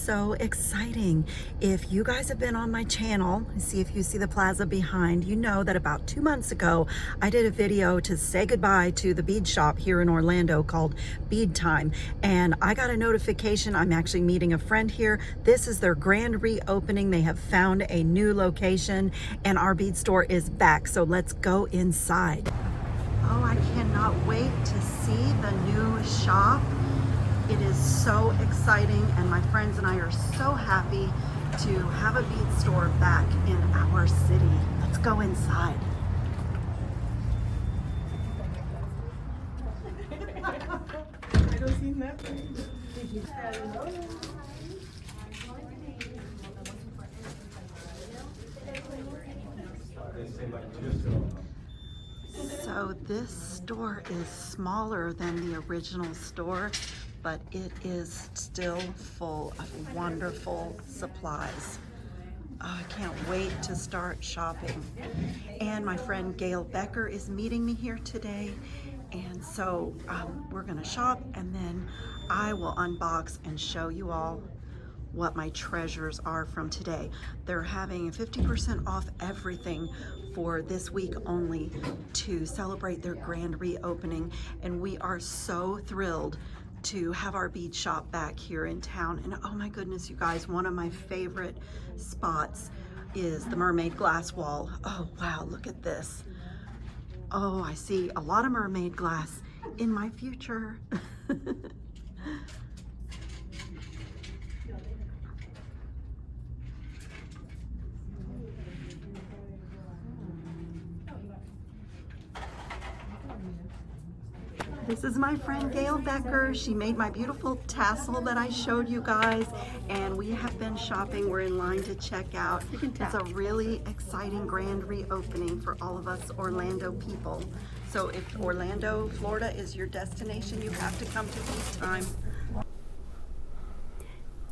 so exciting. If you guys have been on my channel, see if you see the plaza behind, you know that about 2 months ago, I did a video to say goodbye to the bead shop here in Orlando called Bead Time. And I got a notification, I'm actually meeting a friend here. This is their grand reopening. They have found a new location and our bead store is back. So let's go inside. Oh, I cannot wait to see the new shop. It is so exciting, and my friends and I are so happy to have a bead store back in our city. Let's go inside. I don't see nothing. So this store is smaller than the original store, but it is still full of wonderful supplies. Oh, I can't wait to start shopping. And my friend Gail Becker is meeting me here today. And so we're gonna shop and then I will unbox and show you all what my treasures are from today. They're having 50% off everything for this week only to celebrate their grand reopening. And we are so thrilled to have our bead shop back here in town. And oh my goodness, you guys, one of my favorite spots is the mermaid glass wall. Oh wow, look at this. Oh, I see a lot of mermaid glass in my future. This is my friend Gail Becker. She made my beautiful tassel that I showed you guys, and we have been shopping. We're in line to check out. It's a really exciting grand reopening for all of us Orlando people. So if Orlando, Florida is your destination, you have to come to Bead Time.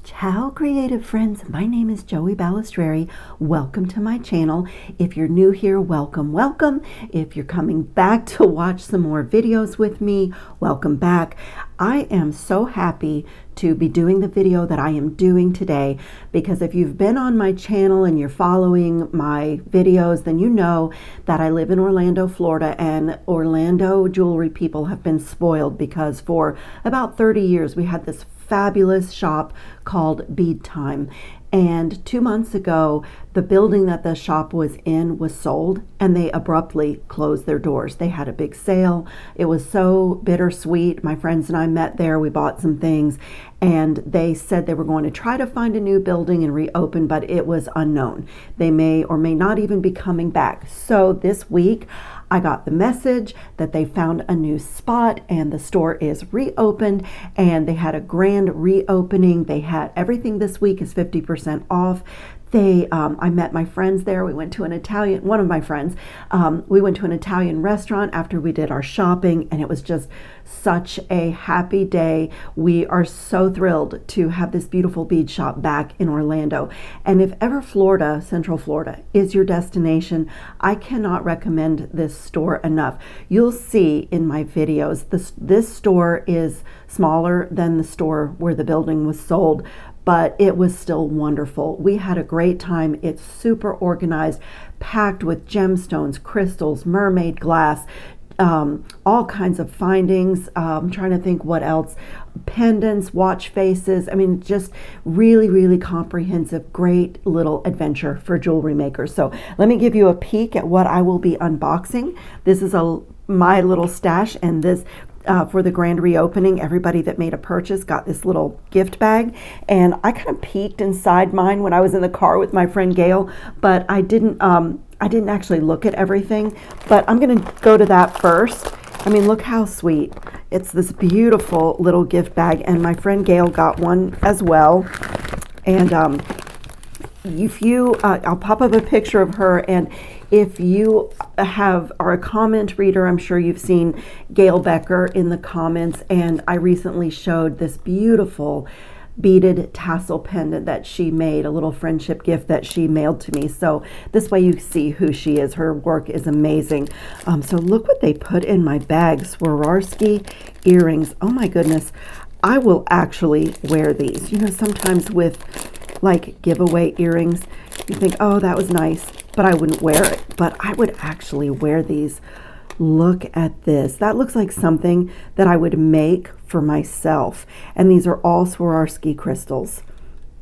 Ciao creative friends, my name is joeebalestrieri. Welcome to my channel. If you're new here, welcome, welcome. If you're coming back to watch some more videos with me, welcome back. I am so happy to be doing the video that I am doing today, because if you've been on my channel and you're following my videos, then you know that I live in Orlando, Florida, and Orlando jewelry people have been spoiled because for about 30 years we had this fabulous shop called Bead Time. And 2 months ago, the building that the shop was in was sold and they abruptly closed their doors. They had a big sale. It was so bittersweet. My friends and I met there. We bought some things and they said they were going to try to find a new building and reopen, but it was unknown. They may or may not even be coming back. So this week, I got the message that they found a new spot and the store is reopened and they had a grand reopening. They had everything this week is 50% off. I met my friends there. We went to an Italian, one of my friends, we went to an Italian restaurant after we did our shopping, and it was just such a happy day. We are so thrilled to have this beautiful bead shop back in Orlando. And if ever Florida, Central Florida, is your destination, I cannot recommend this store enough. You'll see in my videos, this store is smaller than the store where the building was sold, but it was still wonderful. We had a great time. It's super organized, packed with gemstones, crystals, mermaid glass, all kinds of findings. I'm trying to think what else. Pendants, watch faces. I mean, just really, really comprehensive, great little adventure for jewelry makers. So let me give you a peek at what I will be unboxing. This is my little stash, and this for the grand reopening, everybody that made a purchase got this little gift bag, and I kind of peeked inside mine when I was in the car with my friend Gail, but I didn't actually look at everything, but I'm gonna go to that first. I mean, look how sweet. It's this beautiful little gift bag, and my friend Gail got one as well. And if you, I'll pop up a picture of her, and if you are a comment reader, I'm sure you've seen Gail Becker in the comments, and I recently showed this beautiful beaded tassel pendant that she made, a little friendship gift that she mailed to me. So this way you see who she is. Her work is amazing. So look what they put in my bag. Swarovski earrings. Oh my goodness. I will actually wear these. You know, sometimes with like giveaway earrings, you think, oh, that was nice, but I wouldn't wear it. But I would actually wear these. Look at this. That looks like something that I would make for myself. And these are all Swarovski crystals.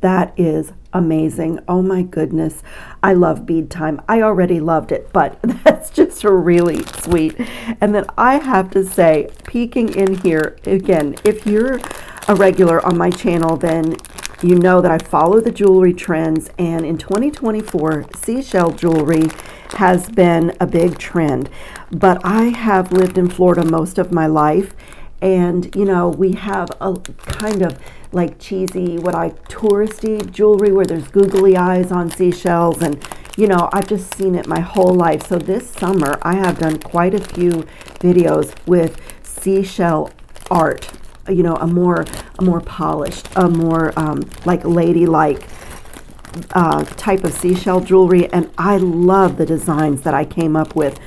That is amazing. Oh my goodness. I love Bead Time. I already loved it, but that's just really sweet. And then I have to say, peeking in here, again, if you're a regular on my channel, then you know that I follow the jewelry trends, and in 2024, seashell jewelry has been a big trend. But I have lived in Florida most of my life, and you know, we have a kind of like cheesy, touristy jewelry where there's googly eyes on seashells, and you know, I've just seen it my whole life. So this summer I have done quite a few videos with seashell art, you know, a more polished, a more like ladylike type of seashell jewelry, and I love the designs that I came up with.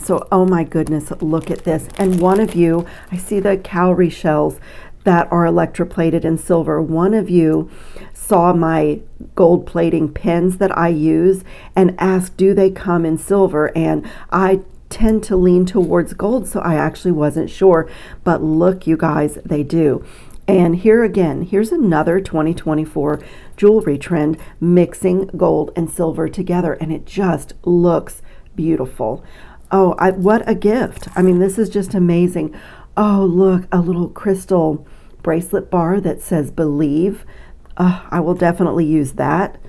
So, oh my goodness, look at this. And one of you, I see the cowrie shells that are electroplated in silver. One of you saw my gold plating pins that I use and asked, do they come in silver? And I tend to lean towards gold, so I actually wasn't sure. But look, you guys, they do. And here again, here's another 2024 jewelry trend, mixing gold and silver together, and it just looks beautiful. Oh, what a gift. I mean, this is just amazing. Oh, look, a little crystal bracelet bar that says believe. I will definitely use that.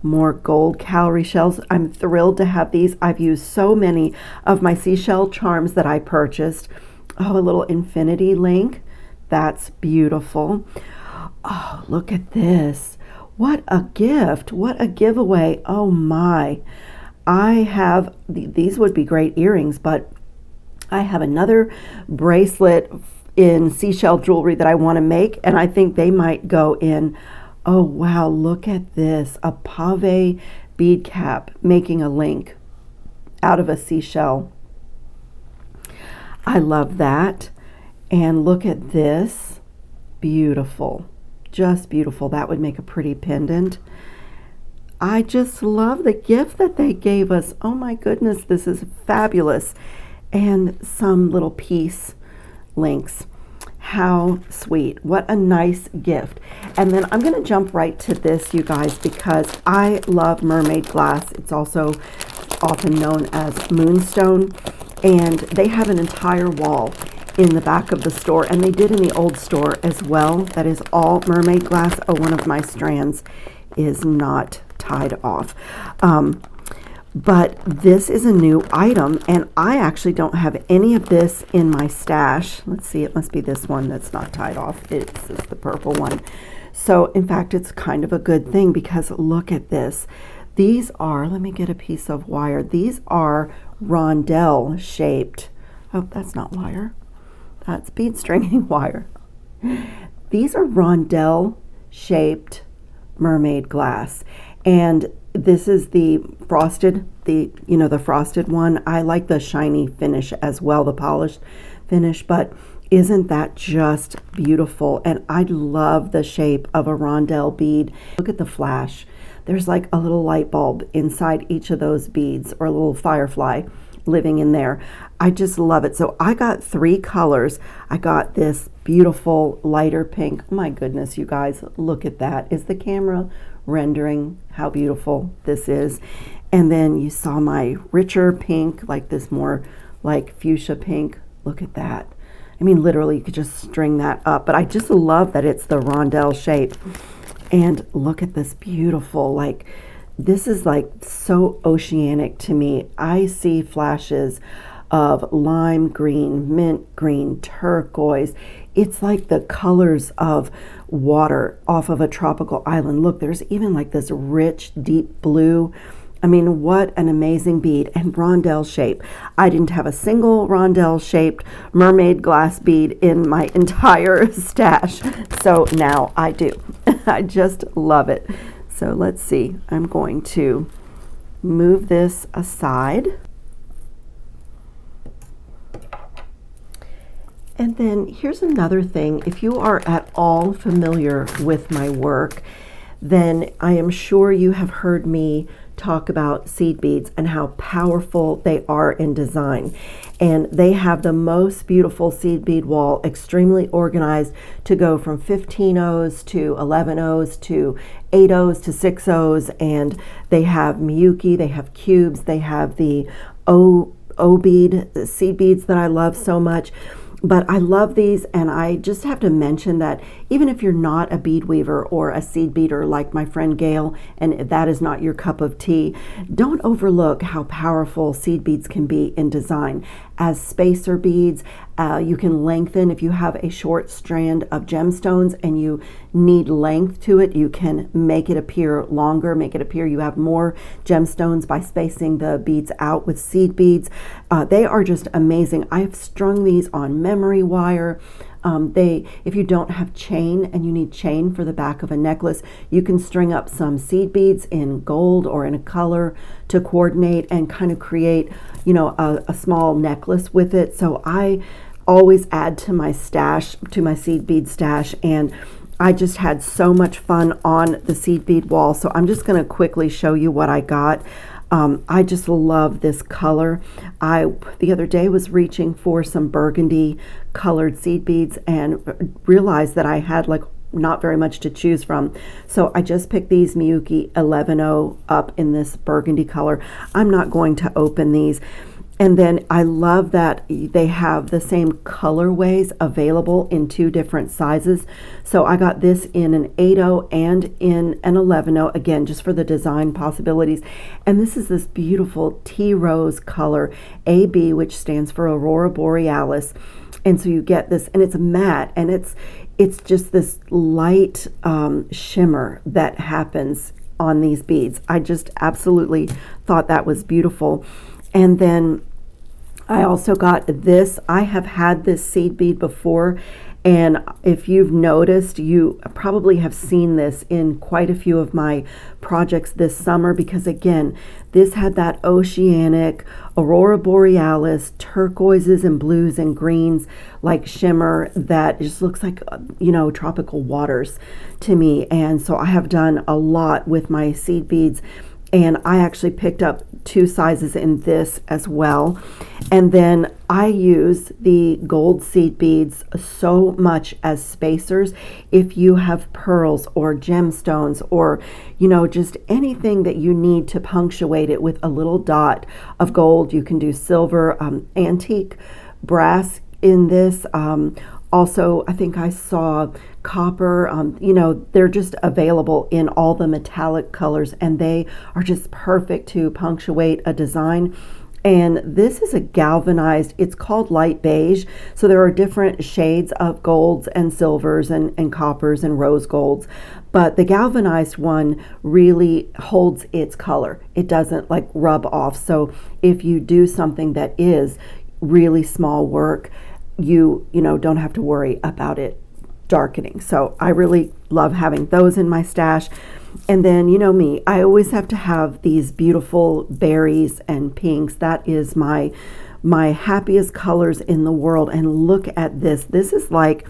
More gold cowrie shells. I'm thrilled to have these. I've used so many of my seashell charms that I purchased. Oh, a little infinity link. That's beautiful. Oh, look at this. What a gift. What a giveaway. Oh my. I have, these would be great earrings, but I have another bracelet in seashell jewelry that I want to make, and I think they might go in. Oh wow, look at this. A pave bead cap making a link out of a seashell. I love that. And look at this. Beautiful. Just beautiful. That would make a pretty pendant. I just love the gift that they gave us. Oh my goodness, this is fabulous. And some little piece links. How sweet. What a nice gift. And then I'm going to jump right to this, you guys, because I love mermaid glass. It's also often known as moonstone. And they have an entire wall in the back of the store, and they did in the old store as well. That is all mermaid glass. Oh, one of my strands is not tied off. But this is a new item, and I actually don't have any of this in my stash. Let's see, it must be this one that's not tied off. It's the purple one. So in fact, it's kind of a good thing, because look at this. These are, let me get a piece of wire. These are rondelle shaped. Oh, that's not wire. That's bead stringing wire. These are rondelle shaped mermaid glass, and this is the frosted, the frosted one. I like the shiny finish as well, the polished finish, but isn't that just beautiful? And I love the shape of a rondelle bead. Look at the flash. There's like a little light bulb inside each of those beads, or a little firefly living in there. I just love it. So I got 3 colors. I got this beautiful lighter pink. Oh my goodness, you guys, look at that. Is the camera rendering how beautiful this is? And then you saw my richer pink, like this more like fuchsia pink. Look at that. I mean, literally you could just string that up, but I just love that it's the rondelle shape. And look at this beautiful, like, this is like so oceanic to me. I see flashes of lime green, mint green, turquoise. It's like the colors of water off of a tropical island. Look, there's even like this rich, deep blue. I mean, what an amazing bead, and rondelle shape. I didn't have a single rondelle shaped mermaid glass bead in my entire stash. So now I do. I just love it. So let's see, I'm going to move this aside. And then here's another thing. If you are at all familiar with my work, then I am sure you have heard me talk about seed beads and how powerful they are in design. And they have the most beautiful seed bead wall, extremely organized, to go from 15 O's to 11 O's to 8 O's to 6 O's. And they have Miyuki, they have cubes, they have the O bead, the seed beads that I love so much. But I love these, and I just have to mention that even if you're not a bead weaver or a seed beater like my friend Gail, and if that is not your cup of tea, don't overlook how powerful seed beads can be in design. As spacer beads, you can lengthen. If you have a short strand of gemstones and you need length to it, you can make it appear longer, make it appear you have more gemstones by spacing the beads out with seed beads. They are just amazing. I've strung these on memory wire. If you don't have chain and you need chain for the back of a necklace, you can string up some seed beads in gold or in a color to coordinate and kind of create, a small necklace with it. So I always add to my stash, to my seed bead stash, and I just had so much fun on the seed bead wall. So I'm just going to quickly show you what I got. I just love this color. The other day was reaching for some burgundy colored seed beads and realized that I had not very much to choose from. So I just picked these Miyuki 11O up in this burgundy color. I'm not going to open these. And then I love that they have the same colorways available in 2 different sizes. So I got this in an 8O and in an 11O, again, just for the design possibilities. And this is this beautiful tea rose color, AB, which stands for Aurora Borealis. And so you get this, and it's matte, and it's just this light shimmer that happens on these beads. I just absolutely thought that was beautiful. And then I also got this. I have had this seed bead before, and if you've noticed, you probably have seen this in quite a few of my projects this summer, because again, this had that oceanic, Aurora Borealis, turquoises and blues and greens, like shimmer that just looks like, tropical waters to me. And so I have done a lot with my seed beads, and I actually picked up 2 sizes in this as well. And then I use the gold seed beads so much as spacers. If you have pearls or gemstones or, just anything that you need to punctuate it with a little dot of gold, you can do silver, antique brass in this. Also, I think I saw copper, they're just available in all the metallic colors, and they are just perfect to punctuate a design. And this is a galvanized, it's called light beige. So there are different shades of golds and silvers and coppers and rose golds. But the galvanized one really holds its color. It doesn't rub off. So if you do something that is really small work, you don't have to worry about it darkening. So I really love having those in my stash. And then me, I always have to have these beautiful berries and pinks. That is my happiest colors in the world. And look at this. This is like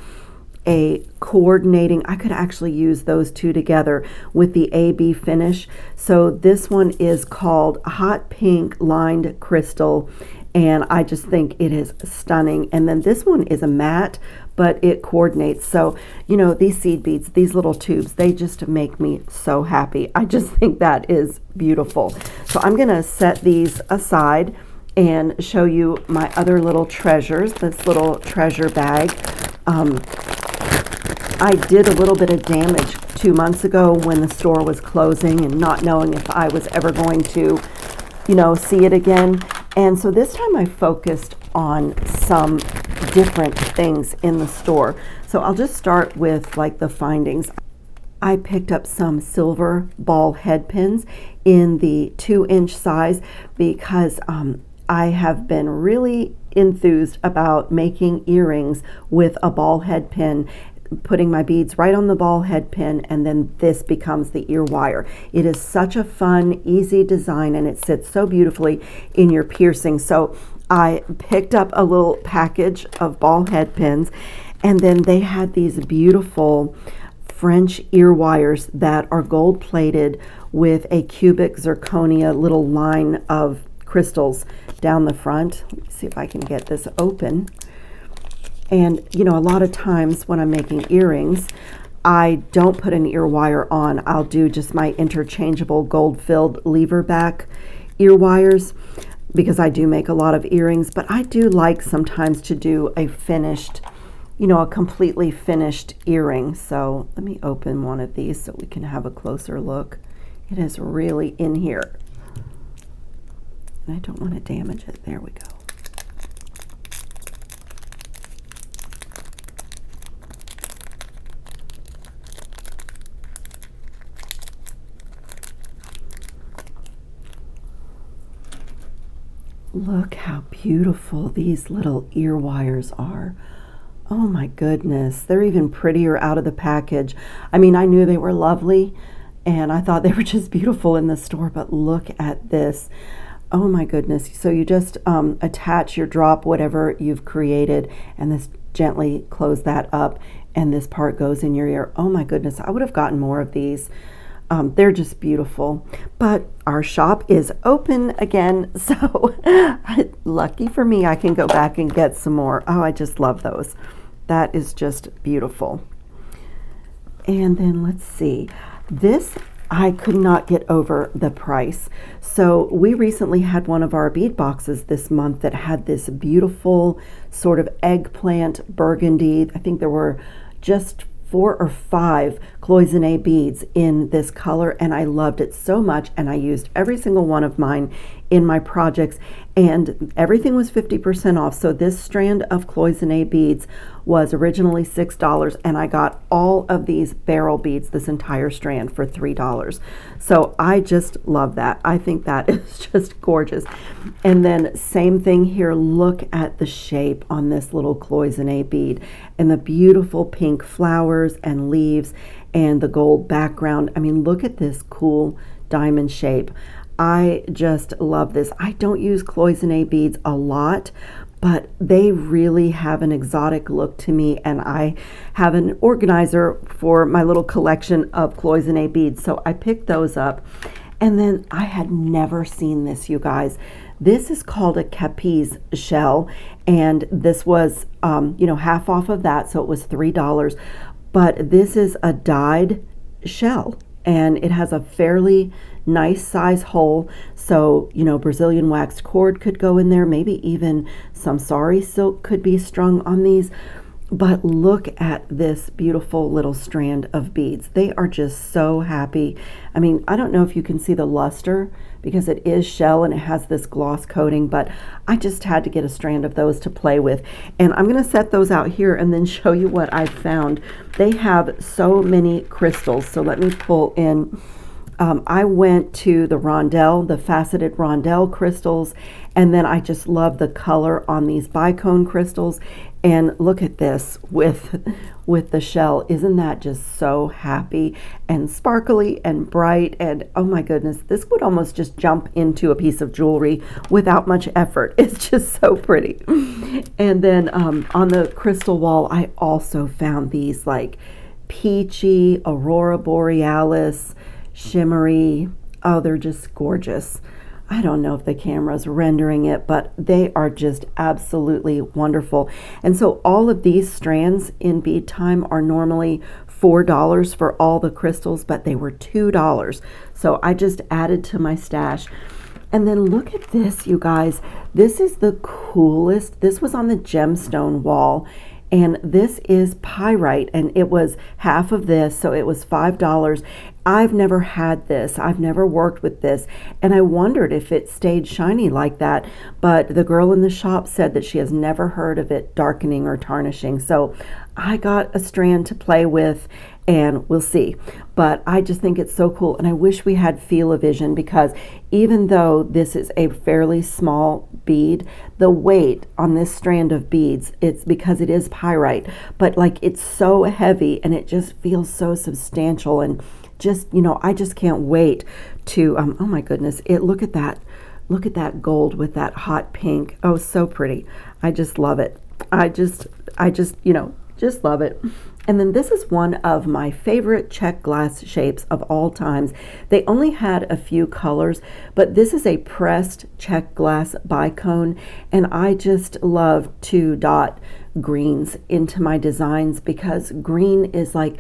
a coordinating, I could actually use those 2 together with the AB finish. So this one is called Hot Pink Lined Crystal, and I just think it is stunning. And then this one is a matte, but it coordinates. So, these seed beads, these little tubes, they just make me so happy. I just think that is beautiful. So I'm gonna set these aside and show you my other little treasures, this little treasure bag. I did a little bit of damage 2 months ago when the store was closing and not knowing if I was ever going to, see it again. And so this time I focused on some different things in the store. So I'll just start with the findings. I picked up some silver ball head pins in the 2-inch size because I have been really enthused about making earrings with a ball head pin, putting my beads right on the ball head pin, and then this becomes the ear wire. It is such a fun, easy design, and it sits so beautifully in your piercing. So I picked up a little package of ball head pins, and then they had these beautiful French ear wires that are gold plated with a cubic zirconia little line of crystals down the front. Let me see if I can get this open. And you know, a lot of times when I'm making earrings, I don't put an ear wire on. I'll do just my interchangeable gold filled lever back ear wires, because I do make a lot of earrings, but I do like sometimes to do a finished, you know, a completely finished earring. So let me open one of these so we can have a closer look. It is really in here. And I don't want to damage it. There we go. Look how beautiful these little ear wires are. Oh my goodness, they're even prettier out of the package. I mean, I knew they were lovely and I thought they were just beautiful in the store, but look at this. Oh my goodness. So you just attach your drop, whatever you've created, and this gently close that up, and this part goes in your ear. Oh my goodness, I would have gotten more of these. They're just beautiful. But our shop is open again, so lucky for me, I can go back and get some more. Oh, I just love those. That is just beautiful. And then let's see. This, I could not get over the price. So we recently had one of our bead boxes this month that had this beautiful sort of eggplant burgundy. I think there were just 4 or 5 cloisonne beads in this color, and I loved it so much, and I used every single one of mine in my projects, and everything was 50% off. So this strand of cloisonne beads was originally $6, and I got all of these barrel beads, this entire strand, for $3. So I just love that. I think that is just gorgeous. And then same thing here. Look at the shape on this little cloisonne bead and the beautiful pink flowers and leaves and the gold background. I mean, look at this cool diamond shape. I just love this. I don't use cloisonne beads a lot, but they really have an exotic look to me, and I have an organizer for my little collection of cloisonne beads, so I picked those up. And then I had never seen this, you guys. This is called a Capiz shell, and this was you know, half off of that, so it was $3. But this is a dyed shell, and it has a fairly nice size hole, so you know, Brazilian waxed cord could go in there, maybe even some sari silk could be strung on these. But look at this beautiful little strand of beads. They are just so happy. I mean, I don't know if you can see the luster because it is shell and it has this gloss coating, but I just had to get a strand of those to play with. And I'm gonna set those out here and then show you what I found. They have so many crystals, so let me pull in. I went to the rondelle, the faceted rondelle crystals, and then I just love the color on these bicone crystals. And look at this with the shell. Isn't that just so happy and sparkly and bright? And oh my goodness, this would almost just jump into a piece of jewelry without much effort. It's just so pretty. And then on the crystal wall, I also found these like peachy, aurora borealis, shimmery. Oh, they're just gorgeous. I don't know if the camera's rendering it, but they are just absolutely wonderful. And so all of these strands in Bead Time are normally $4 for all the crystals, but they were $2. So I just added to my stash. And then look at this, you guys. This is the coolest. This was on the gemstone wall. And this is pyrite, and it was half of this, so it was $5. I've never had this. I've never worked with this, and I wondered if it stayed shiny like that, but the girl in the shop said that she has never heard of it darkening or tarnishing. So I got a strand to play with, and we'll see. But I just think it's so cool, and I wish we had Feel-O-Vision, because even though this is a fairly small bead, the weight on this strand of beads, it's because it is pyrite, but like it's so heavy and it just feels so substantial, and just, you know, I just can't wait to oh my goodness, look at that look at that gold with that hot pink. Oh, so pretty. I just love it. I just, just love it. And then this is one of my favorite check glass shapes of all times. They only had a few colors, but this is a pressed check glass bicone, and I just love to dot greens into my designs because green is like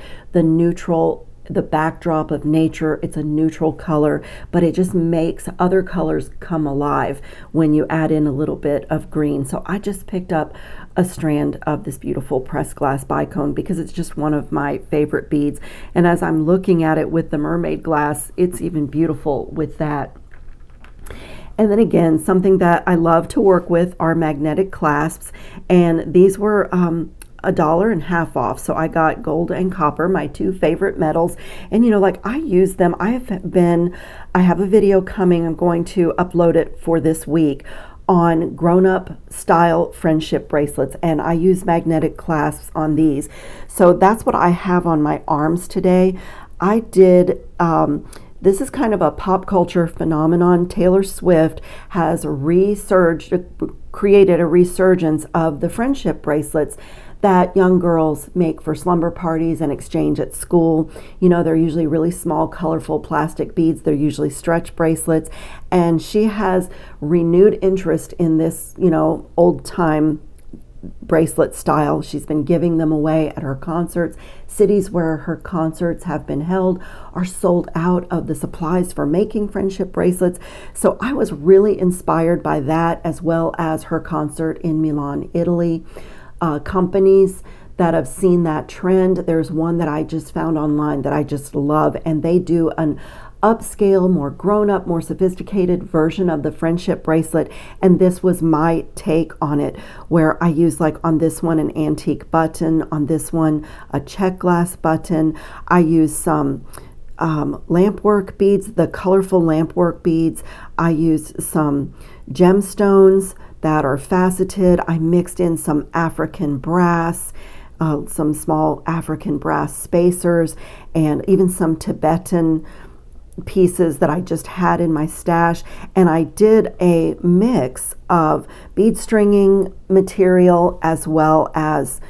the backdrop of nature. It's a neutral color, but it just makes other colors come alive when you add in a little bit of green. So I just picked up a strand of this beautiful pressed glass bicone because it's just one of my favorite beads. And as I'm looking at it with the mermaid glass, it's even beautiful with that. And then again, something that I love to work with are magnetic clasps, and these were $1.50 off. So I got gold and copper, my two favorite metals. And like I use them. I have a video coming. I'm going to upload it for this week on grown-up style friendship bracelets, and I use magnetic clasps on these. So that's what I have on my arms today. I did this is kind of a pop culture phenomenon. Taylor Swift has created a resurgence of the friendship bracelets that young girls make for slumber parties and exchange at school. They're usually really small, colorful plastic beads. They're usually stretch bracelets. And she has renewed interest in this, old time bracelet style. She's been giving them away at her concerts. Cities where her concerts have been held are sold out of the supplies for making friendship bracelets. So I was really inspired by that, as well as her concert in Milan, Italy. Companies that have seen that trend. There's one that I just found online that I just love, and they do an upscale, more grown-up, more sophisticated version of the friendship bracelet. And this was my take on it, where I use, like on this one, an antique button, on this one a check glass button. I use some lampwork beads, the colorful lampwork beads. I use some gemstones that are faceted. I mixed in some African brass, some small African brass spacers, and even some Tibetan pieces that I just had in my stash. And I did a mix of bead stringing material as well as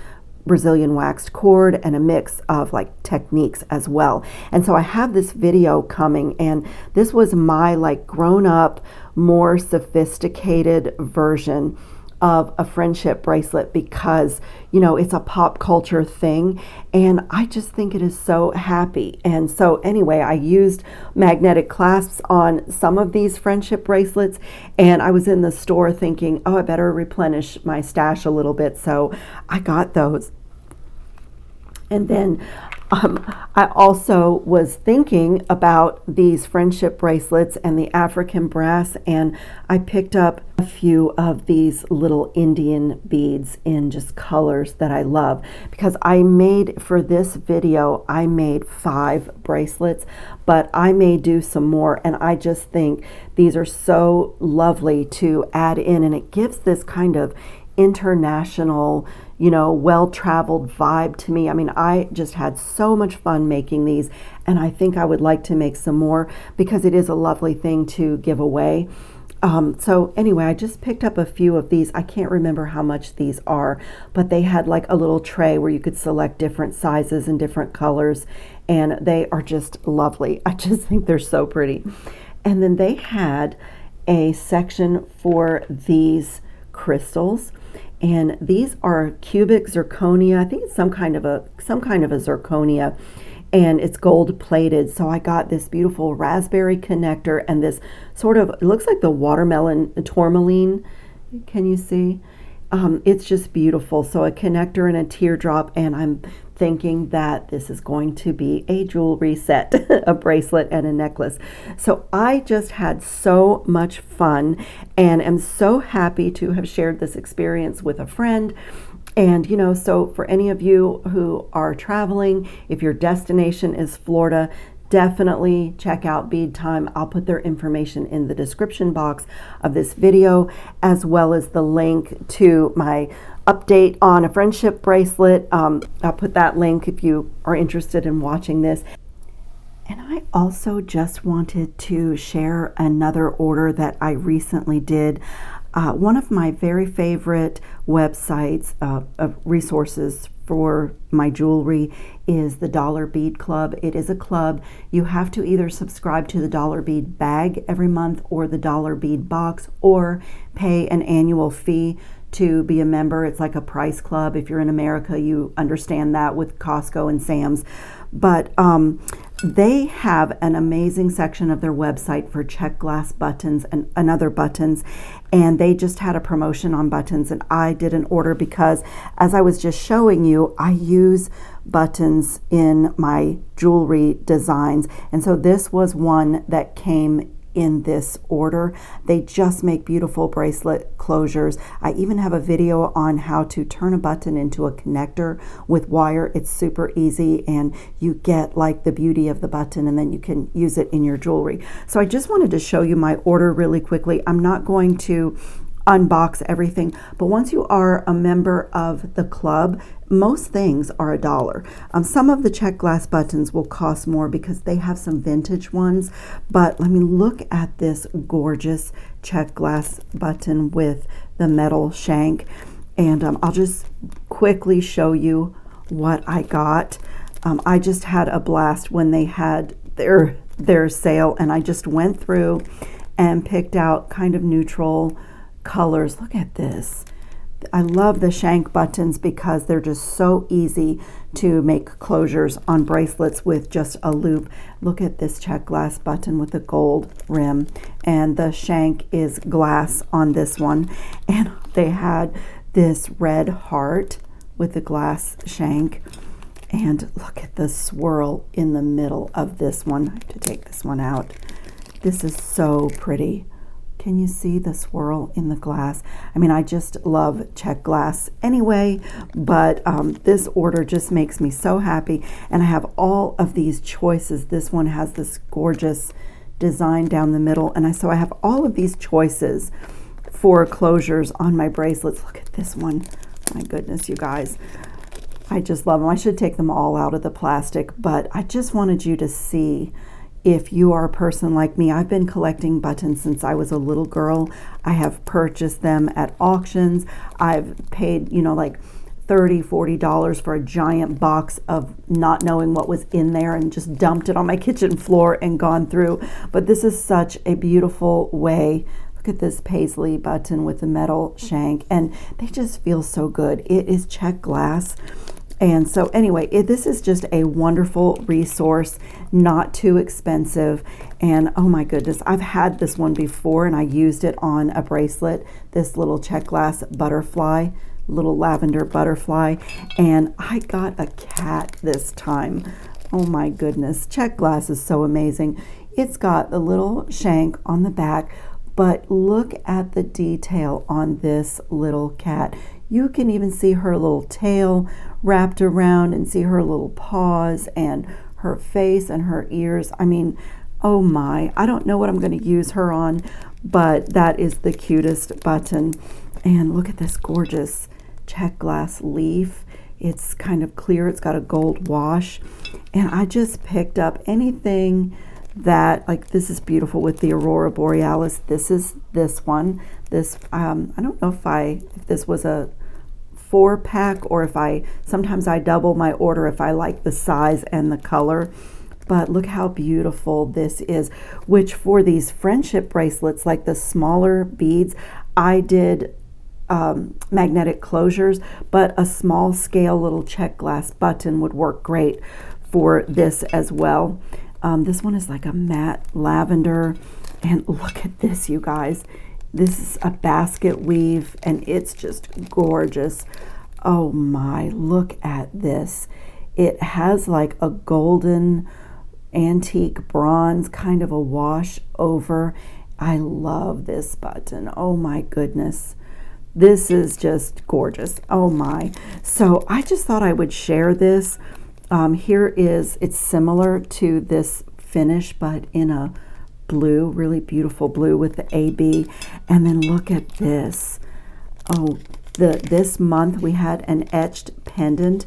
Brazilian waxed cord, and a mix of like techniques as well. And so I have this video coming, and this was my like grown up, more sophisticated version of a friendship bracelet because it's a pop culture thing, and I just think it is so happy. And so anyway, I used magnetic clasps on some of these friendship bracelets, and I was in the store thinking, oh, I better replenish my stash a little bit, so I got those. And then I also was thinking about these friendship bracelets and the African brass, and I picked up a few of these little Indian beads in just colors that I love, because I made, for this video, I made 5 bracelets, but I may do some more, and I just think these are so lovely to add in, and it gives this kind of international, well-traveled vibe to me. I mean, I just had so much fun making these, and I think I would like to make some more because it is a lovely thing to give away. So anyway, I just picked up a few of these. I can't remember how much these are, but they had like a little tray where you could select different sizes and different colors, and they are just lovely. I just think they're so pretty. And then they had a section for these crystals. And these are cubic zirconia. I think it's some kind of a zirconia, and it's gold plated. So I got this beautiful raspberry connector and this sort of, it looks like the watermelon tourmaline. Can you see? It's just beautiful. So a connector and a teardrop, and I'm thinking that this is going to be a jewelry set, a bracelet and a necklace. So I just had so much fun and am so happy to have shared this experience with a friend. And so for any of you who are traveling, if your destination is Florida, definitely check out Bead Time. I'll put their information in the description box of this video, as well as the link to my update on a friendship bracelet. I'll put that link if you are interested in watching this. And I also just wanted to share another order that I recently did. One of my very favorite websites, resources for my jewelry is the Dollar Bead Club. It is a club. You have to either subscribe to the Dollar Bead bag every month or the Dollar Bead box, or pay an annual fee to be a member. It's like a price club. If you're in America, you understand that with Costco and Sam's. But they have an amazing section of their website for check glass buttons and other buttons, and they just had a promotion on buttons, and I did an order because, as I was just showing you, I use buttons in my jewelry designs, and so this was one that came in this order. They just make beautiful bracelet closures. I even have a video on how to turn a button into a connector with wire. It's super easy, and you get like the beauty of the button, and then you can use it in your jewelry. So I just wanted to show you my order really quickly. I'm not going to unbox everything, but once you are a member of the club, most things are $1. Some of the check glass buttons will cost more because they have some vintage ones, but let me look at this gorgeous check glass button with the metal shank, and I'll just quickly show you what I got. I just had a blast when they had their sale, and I just went through and picked out kind of neutral colors. Look at this. I love the shank buttons because they're just so easy to make closures on bracelets with just a loop. Look at this check glass button with the gold rim, and the shank is glass on this one, and they had this red heart with the glass shank, and look at the swirl in the middle of this one. I have to take this one out. This is so pretty. Can you see the swirl in the glass? I mean, I just love check glass anyway, but this order just makes me so happy. And I have all of these choices. This one has this gorgeous design down the middle. And so I have all of these choices for closures on my bracelets. Look at this one. My goodness, you guys. I just love them. I should take them all out of the plastic, but I just wanted you to see, if you are a person like me, I've been collecting buttons since I was a little girl. I have purchased them at auctions. I've paid, like $30, $40 for a giant box of not knowing what was in there, and just dumped it on my kitchen floor and gone through. But this is such a beautiful way. Look at this paisley button with the metal shank, and they just feel so good. It is check glass. And so anyway, this is just a wonderful resource, not too expensive. And oh my goodness, I've had this one before, and I used it on a bracelet, this little check glass butterfly, little lavender butterfly. And I got a cat this time. Oh my goodness, check glass is so amazing. It's got the little shank on the back, but look at the detail on this little cat. You can even see her little tail wrapped around, and see her little paws and her face and her ears. I mean, oh my, I don't know what I'm going to use her on, but that is the cutest button. And look at this gorgeous check glass leaf. It's kind of clear. It's got a gold wash. And I just picked up anything that, like, this is beautiful with the Aurora Borealis. This is this one. This, I don't know if this was a 4-pack, or if sometimes I double my order if I like the size and the color. But look how beautiful this is, which for these friendship bracelets, like the smaller beads, I did magnetic closures, but a small scale little check glass button would work great for this as well. This one is like a matte lavender, and look at this, you guys. This is a basket weave, and it's just gorgeous. Oh my, look at this. It has like a golden antique bronze kind of a wash over. I love this button. Oh my goodness. This is just gorgeous. Oh my. So I just thought I would share this. It's similar to this finish, but in a blue, really beautiful blue with the AB. And then look at this. Oh, this month we had an etched pendant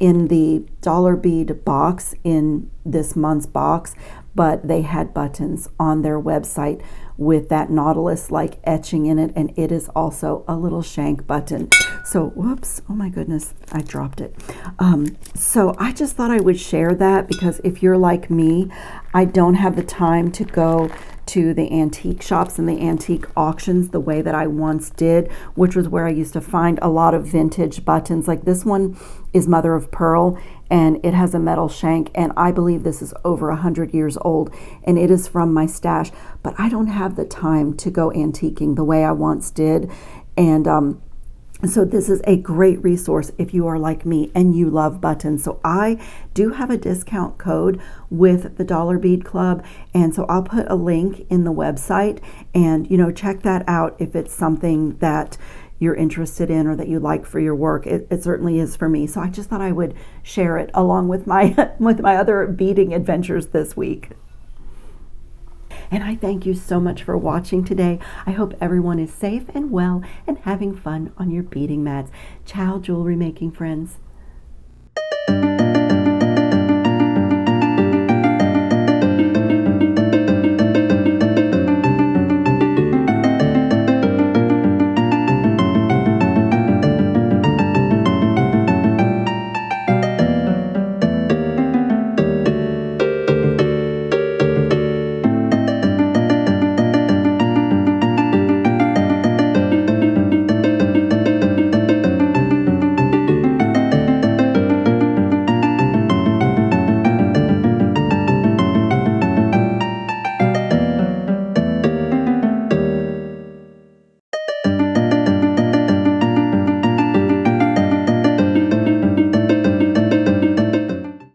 in the dollar bead box in this month's box, but they had buttons on their website with that nautilus like etching in it, and it is also a little shank button. So whoops, oh my goodness, I dropped it. So I just thought I would share that, because if you're like me, I don't have the time to go to the antique shops and the antique auctions the way that I once did, which was where I used to find a lot of vintage buttons. Like this one is mother of pearl, and it has a metal shank, and I believe this is over 100 years old, and it is from my stash, but I don't have the time to go antiquing the way I once did. And so this is a great resource if you are like me and you love buttons. So I do have a discount code with the Dollar Bead Club, and so I'll put a link in the website, and check that out if it's something that you're interested in or that you like for your work. It certainly is for me. So I just thought I would share it along with my with my other beading adventures this week. And I thank you so much for watching today. I hope everyone is safe and well and having fun on your beading mats. Ciao, jewelry making friends.